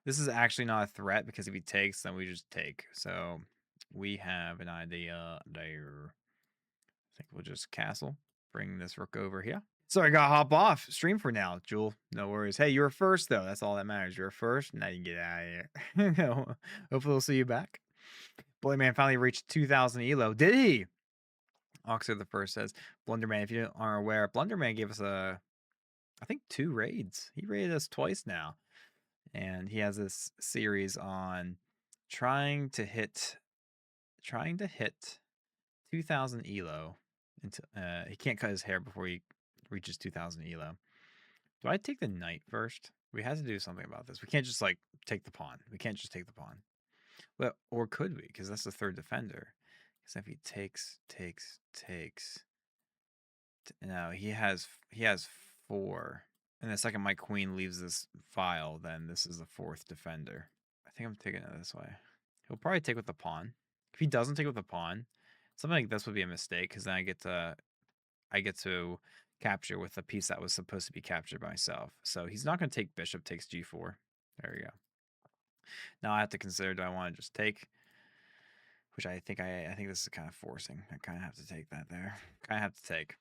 This is actually not a threat because if he takes, then we just take. So we have an idea there. I think we'll just castle. Bring this rook over here. Sorry, I gotta hop off stream for now, Jewel. No worries. Hey, you were first though. That's all that matters. You're first. Now you can get out of here. Hopefully, we'll see you back. Boy, man, finally reached 2,000 elo. Did he? Oxer the first says, Blunderman. If you aren't aware, Blunderman gave us I think 2 raids. He raided us twice now, and he has this series on trying to hit 2,000 elo. He can't cut his hair before he reaches 2,000 elo. Do I take the knight first? We have to do something about this. We can't just like take the pawn. We can't just take the pawn. Well, or could we? Because that's the third defender. Because if he takes, no, he has 4. And the second my queen leaves this file, then this is the 4th defender. I think I'm taking it this way. He'll probably take with the pawn. If he doesn't take with the pawn, something like this would be a mistake because then I get to capture with a piece that was supposed to be captured by myself. So he's not going to take bishop takes g4. There we go. Now I have to consider, do I want to just take? Which I think this is kind of forcing. I kind of have to take that there. Kind of have to take.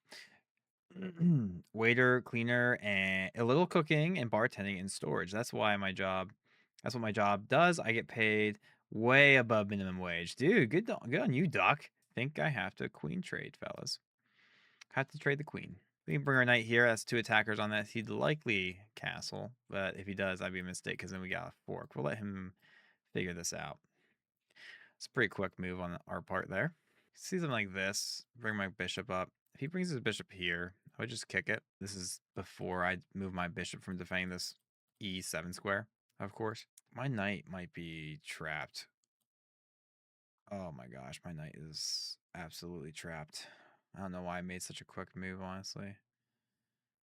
Waiter, cleaner, and a little cooking and bartending and storage. That's what my job does. I get paid way above minimum wage. Dude, good on you, Doc. Think I have to queen trade, fellas. Have to trade the queen. We can bring our knight here. That's 2 attackers on that. He'd likely castle, but if he does, that'd be a mistake because then we got a fork. We'll let him figure this out. It's a pretty quick move on our part there. See something like this. Bring my bishop up. If he brings his bishop here, I would just kick it. This is before I move my bishop from defending this e7 square, of course. My knight might be trapped. Oh my gosh, my knight is absolutely trapped. I don't know why I made such a quick move, honestly.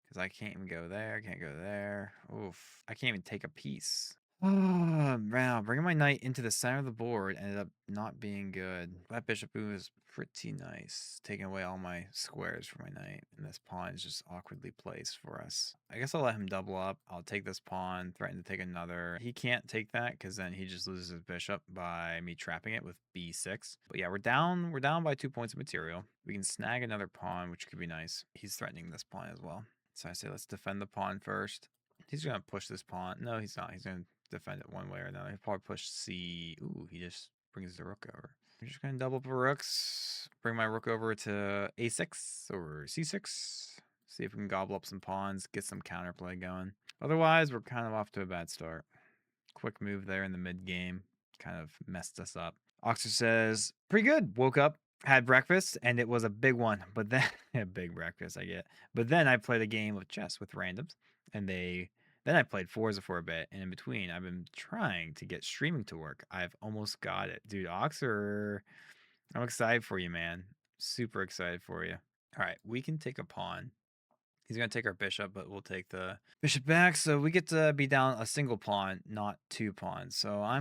Because I can't even go there. I can't go there. Oof. I can't even take a piece. Wow, bringing my knight into the center of the board ended up not being good. That bishop move is pretty nice, taking away all my squares for my knight, and this pawn is just awkwardly placed for us. I guess I'll let him double up. I'll take this pawn, threaten to take another. He can't take that because then he just loses his bishop by me trapping it with b6. But yeah, we're down by 2 points of material. We can snag another pawn, which could be nice. He's threatening this pawn as well. So I say let's defend the pawn first. He's gonna push this pawn. No, he's not. He's gonna defend it one way or another. He'll probably push C. Ooh, he just brings the rook over. I'm just gonna double up the rooks. Bring my rook over to A6 or C6. See if we can gobble up some pawns, get some counterplay going. Otherwise, we're kind of off to a bad start. Quick move there in the mid game. Kind of messed us up. Oxer says, pretty good. Woke up, had breakfast, and it was a big one. But then, a big breakfast, I get. But then I played a game of chess with randoms, and then I played Forza for a bit, and in between, I've been trying to get streaming to work. I've almost got it. Dude, Oxer, I'm excited for you, man. Super excited for you. All right, we can take a pawn. He's going to take our bishop, but we'll take the bishop back. So we get to be down a single pawn, not 2 pawns. So I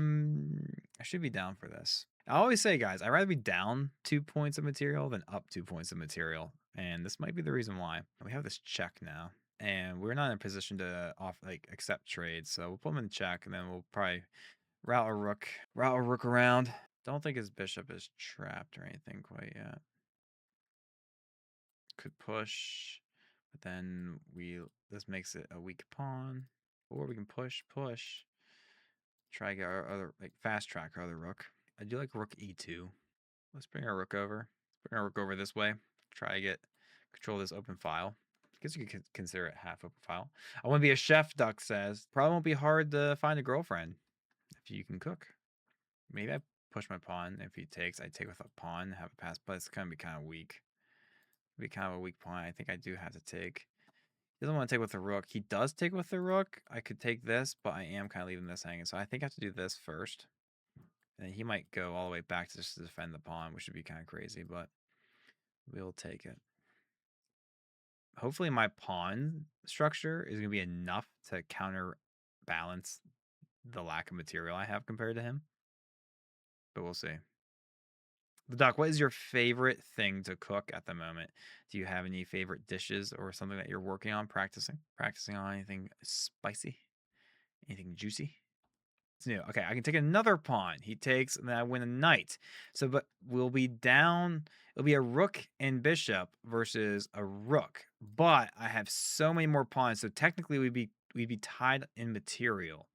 should be down for this. I always say, guys, I'd rather be down 2 points of material than up 2 points of material. And this might be the reason why. We have this check now. And we're not in a position to accept trades. So we'll put him in check, and then we'll probably route a rook around. Don't think his bishop is trapped or anything quite yet. Could push. But then this makes it a weak pawn. Or we can push. Try to get our other, fast track our other rook. I do like rook e2. Let's bring our rook over. Let's bring our rook over this way. Try to control this open file. I guess you could consider it half open file. I want to be a chef, Duck says. Probably won't be hard to find a girlfriend if you can cook. Maybe I push my pawn. If he takes, I take with a pawn, have a pass, but it's going to be kind of weak. Be kind of a weak pawn. I think I do have to take. He doesn't want to take with the rook. He does take with the rook. I could take this, but I am kind of leaving this hanging. So I think I have to do this first. And he might go all the way back just to defend the pawn, which would be kind of crazy, but we'll take it. Hopefully my pawn structure is going to be enough to counterbalance the lack of material I have compared to him. But we'll see. Doc, what is your favorite thing to cook at the moment? Do you have any favorite dishes or something that you're working on, practicing? Practicing on anything spicy? Anything juicy? It's new. Okay, I can take another pawn. He takes, and then I win a knight. So, but we'll be down. It'll be a rook and bishop versus a rook. But I have so many more pawns, so technically we'd be tied in material.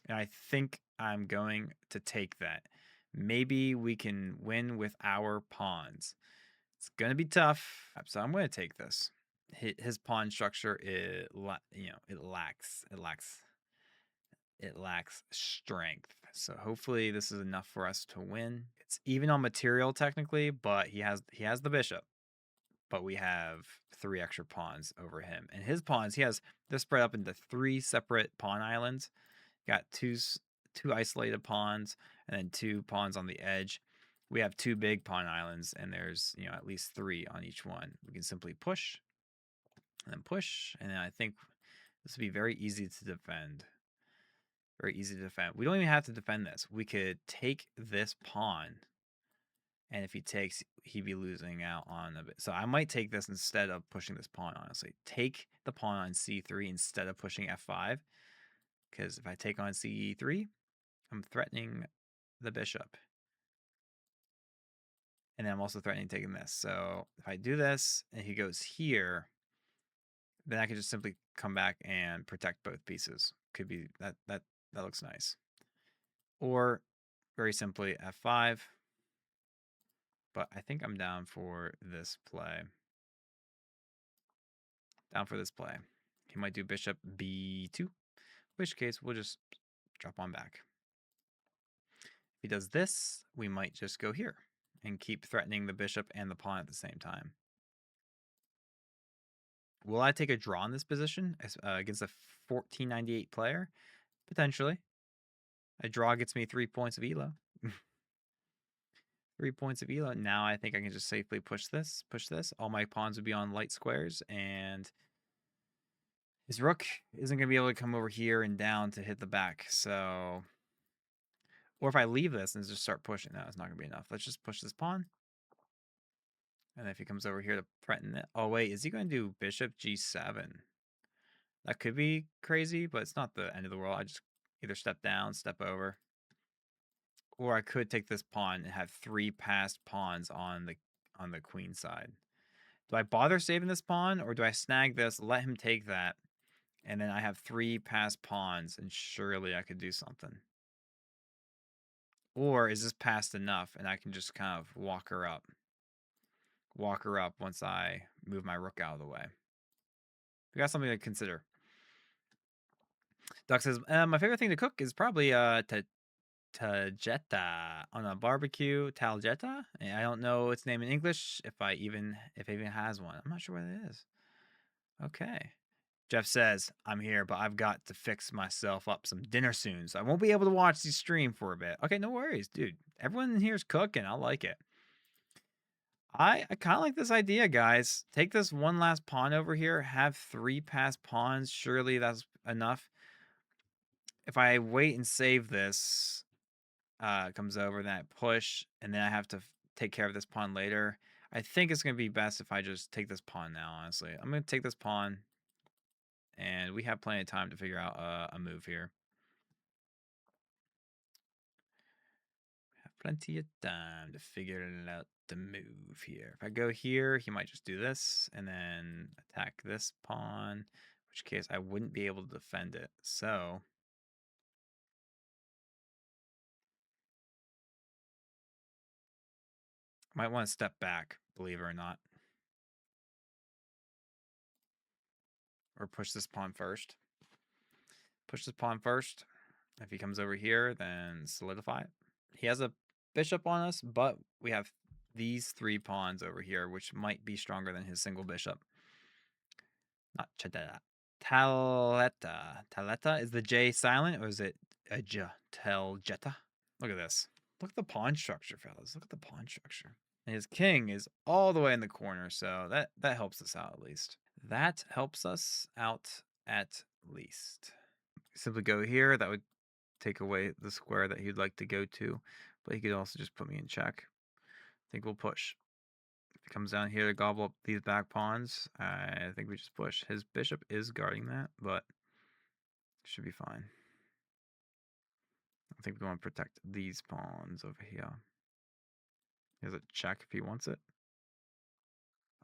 And I think I'm going to take that. Maybe we can win with our pawns. It's gonna be tough, so I'm gonna take this. His pawn structure, it lacks strength. So hopefully this is enough for us to win. It's even on material technically, but he has the bishop, but we have 3 extra pawns over him. And his pawns, they're spread up into 3 separate pawn islands. Got two isolated pawns and then 2 pawns on the edge. We have 2 big pawn islands, and there's at least 3 on each one. We can simply push and then push, and then I think this would be very easy to defend. Very easy to defend. We don't even have to defend this. We could take this pawn, and if he takes, he'd be losing out on a bit. So I might take this instead of pushing this pawn, honestly. Take the pawn on c3 instead of pushing f5, because if I take on ce3, I'm threatening the bishop. And then I'm also threatening taking this. So if I do this and he goes here, then I can just simply come back and protect both pieces. Could be that looks nice. Or very simply f5. But I think I'm down for this play. Down for this play. He might do bishop b2, in which case we'll just drop on back. If he does this, we might just go here and keep threatening the bishop and the pawn at the same time. Will I take a draw in this position against a 1498 player? Potentially. A draw gets me 3 points of elo. 3 points of elo. Now I think I can just safely push this. All my pawns would be on light squares, and his rook isn't going to be able to come over here and down to hit the back. So, or if I leave this and just start pushing, no, it's not going to be enough. Let's just push this pawn. And if he comes over here to threaten it. Oh, wait, is he going to do bishop g7? That could be crazy, but it's not the end of the world. I just either step down, step over. Or I could take this pawn and have 3 passed pawns on the queen side. Do I bother saving this pawn, or do I snag this, let him take that, and then I have 3 passed pawns, and surely I could do something? Or is this passed enough, and I can just kind of walk her up? Walk her up once I move my rook out of the way. We got something to consider. Doc says, my favorite thing to cook is probably Tagetta on a barbecue. Talgetta? I don't know its name in English. If it even has one, I'm not sure what it is. Okay. Jeff says, I'm here, but I've got to fix myself up some dinner soon, so I won't be able to watch the stream for a bit. Okay, no worries, dude. Everyone in here is cooking. I like it. I kind of like this idea, guys. Take this one last pawn over here. Have 3 passed pawns. Surely that's enough. If I wait and save this, comes over, then I push, and then I have to take care of this pawn later. I think it's going to be best if I just take this pawn now, honestly. I'm going to take this pawn, and we have plenty of time to figure out a move here. Have plenty of time to figure out the move here. If I go here, he might just do this, and then attack this pawn, in which case I wouldn't be able to defend it. So I might want to step back, believe it or not. Or push this pawn first. Push this pawn first. If he comes over here, then solidify it. He has a bishop on us, but we have these 3 pawns over here, which might be stronger than his single bishop. Not Chadetta. Taletta. Taletta? Is the J silent, or is it a J? Taljetta? Look at this. Look at the pawn structure, fellas. Look at the pawn structure. And his king is all the way in the corner, so that helps us out at least. That helps us out at least. Simply go here. That would take away the square that he'd like to go to, but he could also just put me in check. I think we'll push. If he comes down here to gobble up these back pawns, I think we just push. His bishop is guarding that, but should be fine. think we want to protect these pawns over here. He has a check if he wants it.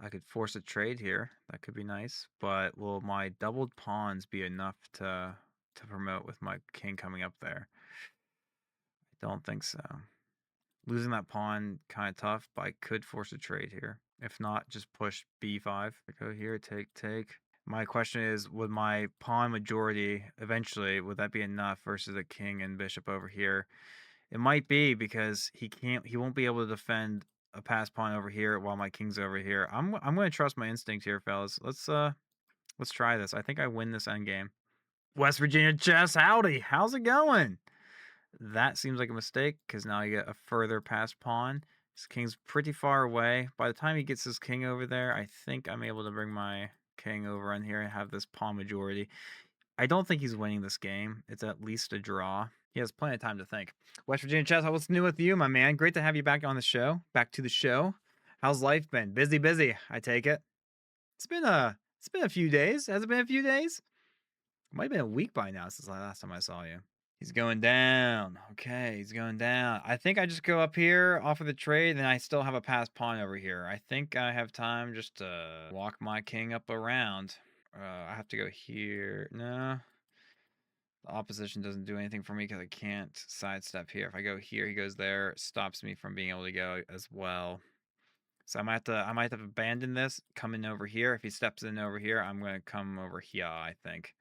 I could force a trade here. That could be nice. But will my doubled pawns be enough to promote with my king coming up there? I don't think so. Losing that pawn kind of tough, but I could force a trade here. If not, just push b5. I go here, take. My question is, would my pawn majority eventually, would that be enough versus a king and bishop over here? It might be, because he won't be able to defend a passed pawn over here while my king's over here. I'm going to trust my instinct here, fellas. Let's try this. I think I win this endgame. West Virginia chess, howdy. How's it going? That seems like a mistake, because now I get a further passed pawn. His king's pretty far away. By the time he gets his king over there, I think I'm able to bring my king over on here and have this pawn majority. I don't think he's winning this game. It's at least a draw. He has plenty of time to think. West Virginia Chess, what's new with you, my man? Great to have you back on the show. Back to the show. How's life been? Busy, I take it. It's been a few days. Has it been a few days? It might have been a week by now since the last time I saw you. He's going down. Okay, he's going down. I think I just go up here, offer the trade, and I still have a passed pawn over here. I think I have time just to walk my king up around. I have to go here. No. The opposition doesn't do anything for me because I can't sidestep here. If I go here, he goes there. It stops me from being able to go as well. So I might have to abandon this, come in over here. If he steps in over here, I'm going to come over here, I think.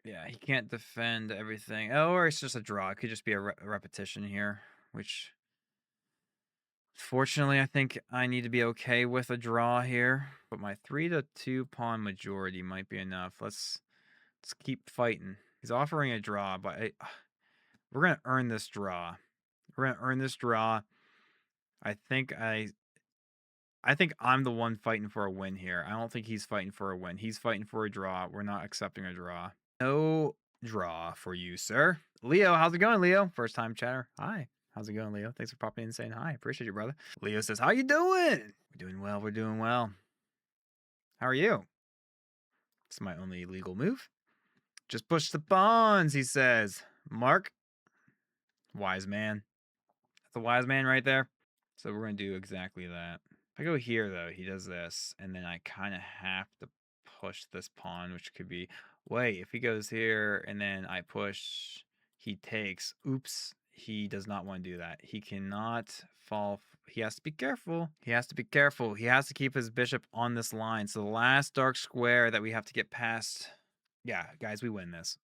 Yeah, he can't defend everything. Oh, or it's just a draw. It could just be a repetition here, which fortunately I think I need to be okay with a draw here. But my 3-2 pawn majority might be enough. Let's keep fighting. He's offering a draw, but we're going to earn this draw. We're going to earn this draw. I think I'm the one fighting for a win here. I don't think he's fighting for a win. He's fighting for a draw. We're not accepting a draw. No draw for you, sir. Leo, how's it going, Leo? First time chatter. Hi. How's it going, Leo? Thanks for popping in and saying hi. Appreciate you, brother. Leo says, how you doing? We're doing well. We're doing well. How are you? It's my only legal move. Just push the pawns, he says. Mark. Wise man. That's a wise man right there. So we're going to do exactly that. If I go here, though, he does this, and then I kind of have to push this pawn, which could be, wait, if he goes here, and then I push, he takes. Oops, he does not want to do that. He cannot fall. He has to be careful. He has to be careful. He has to keep his bishop on this line. So the last dark square that we have to get past. Yeah, guys, we win this.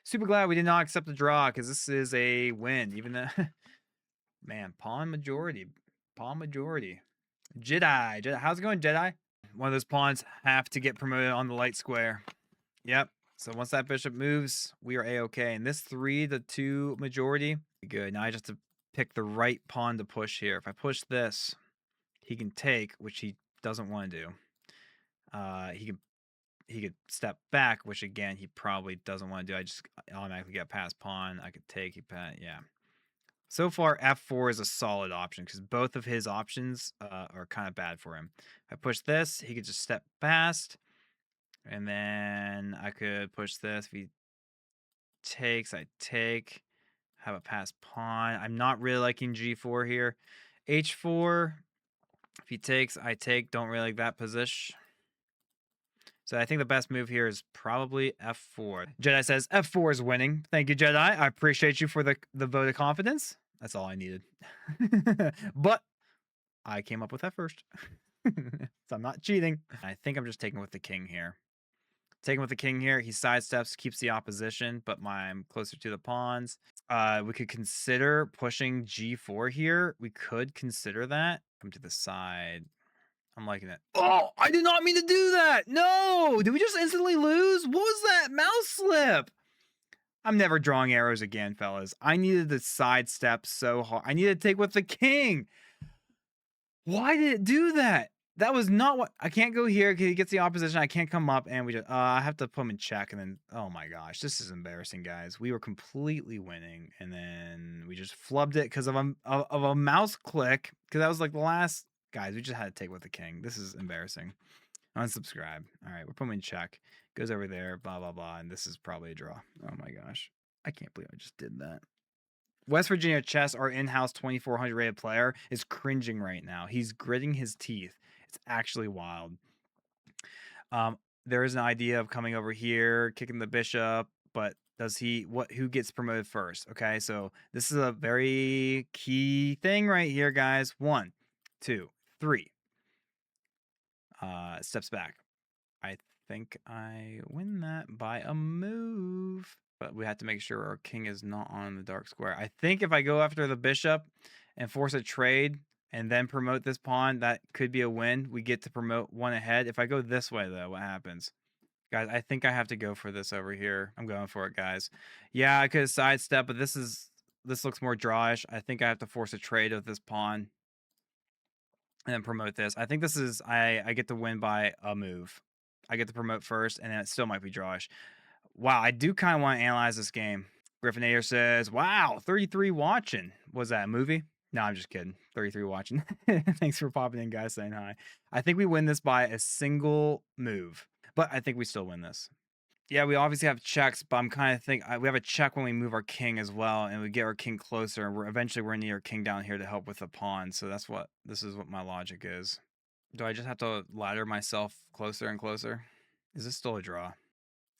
Super glad we did not accept the draw, because this is a win. Even though, man, pawn majority. Pawn majority. Jedi. How's it going, Jedi? One of those pawns have to get promoted on the light square. Yep. So once that bishop moves, we are A-okay. And this 3-2 majority, good. Now I just have to pick the right pawn to push here. If I push this, he can take, which he doesn't want to do. He could step back, which again he probably doesn't want to do. I just automatically get past pawn. I could take. Yeah. So far, f4 is a solid option because both of his options are kind of bad for him. If I push this, he could just step past. And then I could push this. If he takes, I take. Have a passed pawn. I'm not really liking g4 here. h4. If he takes, I take. Don't really like that position. So I think the best move here is probably f4. Jedi says f4 is winning. Thank you, Jedi. I appreciate you for the vote of confidence. That's all I needed. But I came up with that first. So I'm not cheating. I think I'm just taking with the king here. Taking with the king here. He sidesteps, keeps the opposition, but I'm closer to the pawns. We could consider pushing g4 here. We could consider that. Come to the side. I'm liking it. Oh, I did not mean to do that. No, did we just instantly lose? What was that? Mouse slip. I'm never drawing arrows again, fellas. I needed to sidestep so hard. I needed to take with the king. Why did it do that? That was not what. I can't go here because he gets the opposition. I can't come up, and we just. I have to put him in check, and then. Oh my gosh, this is embarrassing, guys. We were completely winning, and then we just flubbed it because of a mouse click. Because that was like the last. Guys, we just had to take with the king. This is embarrassing. Unsubscribe. All right, we're putting him in check. Goes over there, blah, blah, blah. And this is probably a draw. Oh my gosh. I can't believe I just did that. West Virginia Chess, our in-house 2400 rated player, is cringing right now. He's gritting his teeth. It's actually wild. There is an idea of coming over here, kicking the bishop, but who gets promoted first? Okay, so this is a very key thing right here, guys. 1, 2, 3. Steps back. I think I win that by a move, but we have to make sure our king is not on the dark square. I think if I go after the bishop and force a trade and then promote this pawn, that could be a win. We get to promote one ahead. If I go this way, though, what happens? Guys, I think I have to go for this over here. I'm going for it, guys. Yeah, I could have sidestepped, but this looks more drawish. I think I have to force a trade with this pawn and then promote this. I think this is I get to win by a move. I get to promote first, and then it still might be drawish. Wow, I do kind of want to analyze this game. Griffinator says, wow, 33 watching. Was that a movie? No, I'm just kidding. 33 watching. Thanks for popping in, guys, saying hi. I think we win this by a single move, but I think we still win this. Yeah, we obviously have checks, but I'm kind of we have a check when we move our king as well, and we get our king closer, and we're gonna need our king down here to help with the pawn. So this is what my logic is. Do I just have to ladder myself closer and closer? Is this still a draw?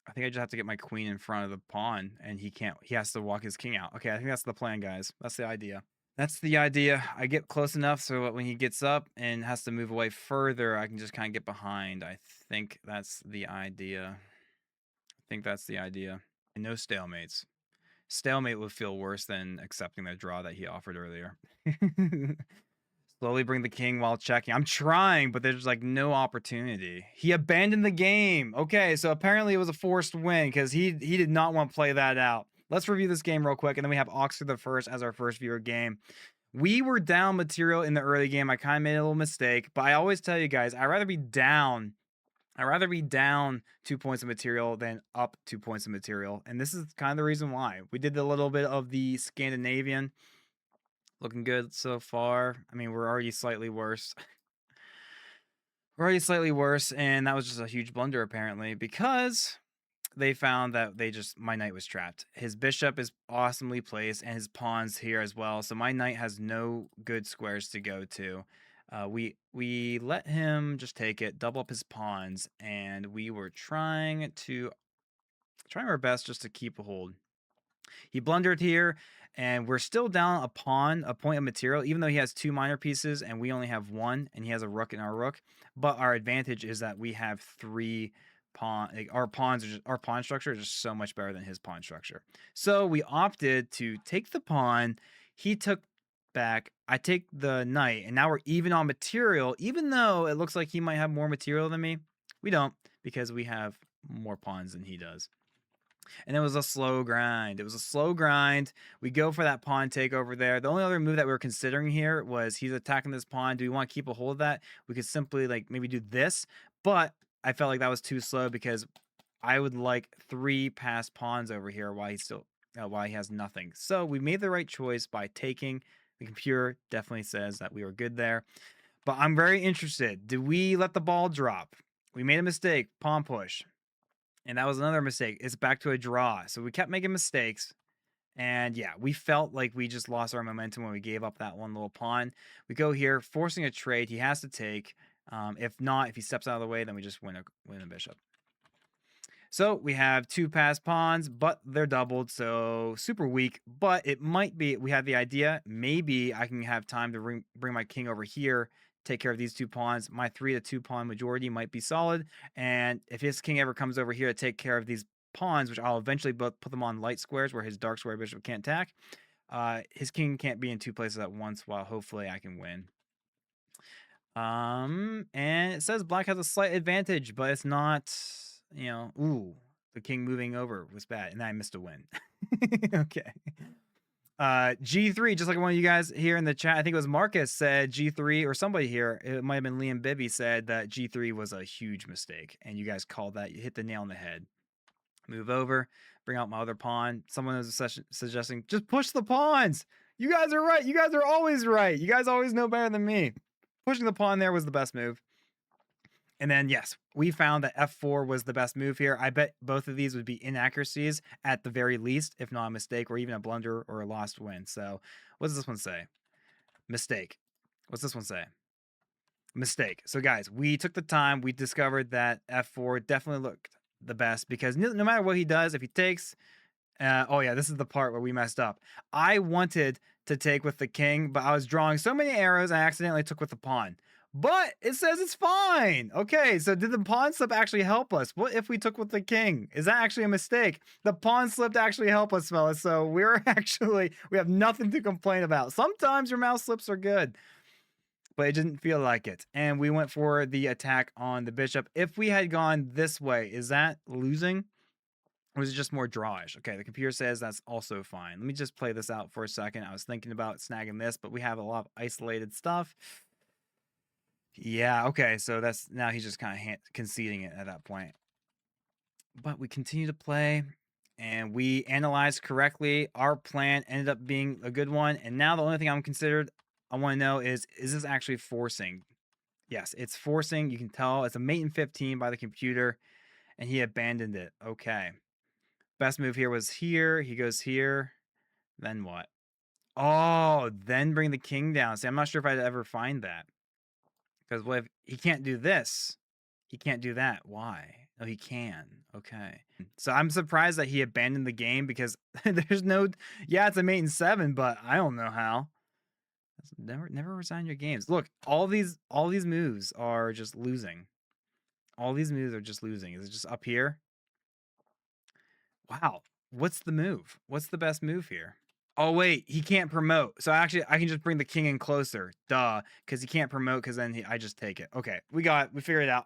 I think I just have to get my queen in front of the pawn, and he has to walk his king out. Okay, I think that's the plan, guys. That's the idea. That's the idea. I get close enough so that when he gets up and has to move away further, I can just kind of get behind. I think that's the idea. And no stalemates. Stalemate would feel worse than accepting the draw that he offered earlier. Slowly bring the king while checking. I'm trying, but there's like no opportunity. He abandoned the game. Okay, so apparently it was a forced win because he did not want to play that out. Let's review this game real quick, and then we have Oxford the First as our first viewer game. We were down material in the early game. I kind of made a little mistake, but I always tell you guys, I'd rather be down 2 points of material than up 2 points of material. And this is kind of the reason why. We did a little bit of the Scandinavian. Looking good so far. I mean, we're already slightly worse. And that was just a huge blunder, apparently, because they found that my knight was trapped. His bishop is awesomely placed, and his pawn's here as well. So my knight has no good squares to go to. We let him just take it, double up his pawns, and we were trying our best just to keep a hold. He blundered here, and we're still down a point of material, even though he has 2 minor pieces and we only have 1, and he has a rook and our rook. But our advantage is that we have 3 pawn. Like our pawn structure is just so much better than his pawn structure. So we opted to take the pawn. He took back. I take the knight, and now we're even on material, even though it looks like he might have more material than me. We don't, because we have more pawns than he does. And it was a slow grind. We go for that pawn take over there. The only other move that we were considering here was he's attacking this pawn. Do we want to keep a hold of that? We could simply like maybe do this, but I felt like that was too slow because I would like 3 passed pawns over here while he has nothing. So we made the right choice by taking. The computer definitely says that we were good there. But I'm very interested. Did we let the ball drop? We made a mistake. Pawn push. And that was another mistake. It's back to a draw. So we kept making mistakes. And yeah, we felt like we just lost our momentum when we gave up that one little pawn. We go here, forcing a trade. He has to take. If not, if he steps out of the way, then we just win a bishop. So we have 2 passed pawns, but they're doubled, so super weak. But it might be, we have the idea, maybe I can have time to bring my king over here, take care of these 2 pawns. My 3 to 2 pawn majority might be solid. And if his king ever comes over here to take care of these pawns, which I'll eventually put them on light squares where his dark square bishop can't attack, his king can't be in 2 places at once, while hopefully I can win. And it says black has a slight advantage, but it's not, the king moving over was bad, and then I missed a win. Okay. G3, just like one of you guys here in the chat, I think it was Marcus said G3, or somebody here, it might have been Liam Bibby, said that G3 was a huge mistake, and you guys called that, you hit the nail on the head. Move over, bring out my other pawn. Someone was suggesting, just push the pawns. You guys are right. You guys are always right. You guys always know better than me. Pushing the pawn there was the best move. And then, yes, we found that F4 was the best move here. I bet both of these would be inaccuracies at the very least, if not a mistake, or even a blunder or a lost win. So, what does this one say? Mistake. What's this one say? Mistake. So, guys, we took the time. We discovered that F4 definitely looked the best because no matter what he does, if he takes, oh yeah, this is the part where we messed up. I wanted to take with the king, but I was drawing so many arrows, I accidentally took with the pawn. But it says it's fine. Okay, so did the pawn slip actually help us? What if we took with the king? Is that actually a mistake? The pawn slip to actually help us, fellas. So we're actually, we have nothing to complain about. Sometimes your mouse slips are good, but it didn't feel like it. And we went for the attack on the bishop. If we had gone this way, is that losing? Or is it just more drawish? Okay, the computer says that's also fine. Let me just play this out for a second. I was thinking about snagging this, but we have a lot of isolated stuff. Yeah, okay, so that's now he's just kind of conceding it at that point. But we continue to play, and we analyzed correctly. Our plan ended up being a good one, and now the only thing I want to know is this actually forcing? Yes, it's forcing. You can tell it's a mate in 15 by the computer, and he abandoned it. Okay. Best move here was here. He goes here. Then what? Oh, then bring the king down. See, I'm not sure if I'd ever find that. Because what if he can't do this? He can't do that. Why? Oh, he can. Okay. So I'm surprised that he abandoned the game because there's no, yeah, it's a mate in 7, but I don't know how. Never resign your games. Look, all these moves are just losing. All these moves are just losing. Is it just up here? Wow. What's the move? What's the best move here? Oh, wait, he can't promote. So actually, I can just bring the king in closer. Duh. Because he can't promote because then I just take it. Okay, we figured it out.